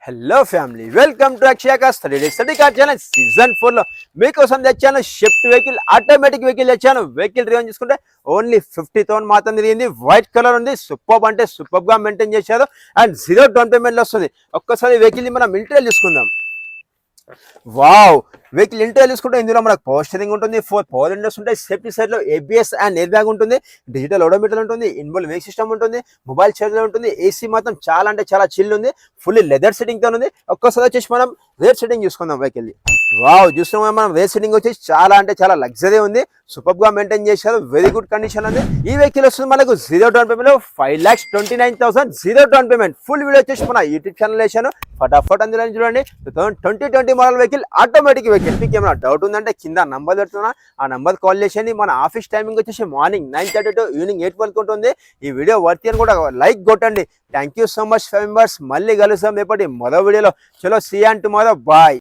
Hello family welcome to Akshaya car study car channel season 4 లో మీకోసం తెచ్చాను shift vehicle automatic vehicle తెచ్చాను. Vehicle review చూసుకుంటే only 50,000 మాత్రం తిరిగింది. వైట్ కలర్ ఉంది. సూపర్ అంటే సూపర్ గా మెయింటైన్ చేశారు అండ్ 0 డౌన్ పేమెంట్ లో వస్తుంది. ఒక్కసారి వెహికల్ ని మనం ఇంటీరియర్ తీసుకుందాం. వావ్, వెహికల్ ఇంటీరియర్ తీసుకుంటే ఇందులో మనకు పవర్ స్టీరింగ్ ఉంటుంది, 4 పవర్ విండోస్ ఉంటాయి, సేఫ్టీ సైడ్ లో ABS అండ్ ఎయిర్ బ్యాగ్ ఉంటుంది, డిజిటల్ ఓడోమీటర్ ఉంటుంది, ఇన్బుల్ మ్యూజిక్ సిస్టమ్ ఉంటుంది, మొబైల్ చార్జర్ ఉంటుంది, ఏసీ మాత్రం చాలా అంటే చాలా చిల్ ఉంది, ఫుల్లీ లెదర్ సెట్టింగ్ తో ఉంది. ఒక్కసారి వచ్చేసి మనం రేర్ సెట్టింగ్ చూసుకుందాం వెహికల్. వావ్, చూస్తున్నాం మనం రేర్ సెట్టింగ్ వచ్చేసి చాలా అంటే చాలా లగ్జరీ ఉంది, సూపర్ గా మెయింటైన్ చేశారు, వెరీ గుడ్ కండిషన్ ఉంది. ఈ వెహికల్ వస్తుంది మనకు 0 డౌన్ పేమెంట్ లో 5,29,000 0 డౌన్ పేమెంట్. ఫుల్ వీడియో వచ్చేసి మన యూట్యూబ్ ఛానల్ వేసాను, ఫటాఫట్ అందులో చూడండి. 2020 మోడల్ వెహికల్, ఆటోమేటిక్ వెహికల్. మీకు ఏమైనా డౌట్ ఉందంటే కింద నంబర్ పెడుతున్నా, ఆ నంబర్ కాల్ చేసేయండి. మన ఆఫీస్ టైమింగ్ వచ్చేసి మార్నింగ్ 9:30 టు ఈవినింగ్ 8 వరకు ఉంటుంది. ఈ వీడియో వర్తి అని కూడా లైక్ కొట్టండి. Thank you so much members. మళ్ళీ కలుస్తాం రేపటి మరో వీడియోలో. చలో సీ అండ్ టుమారో, బాయ్.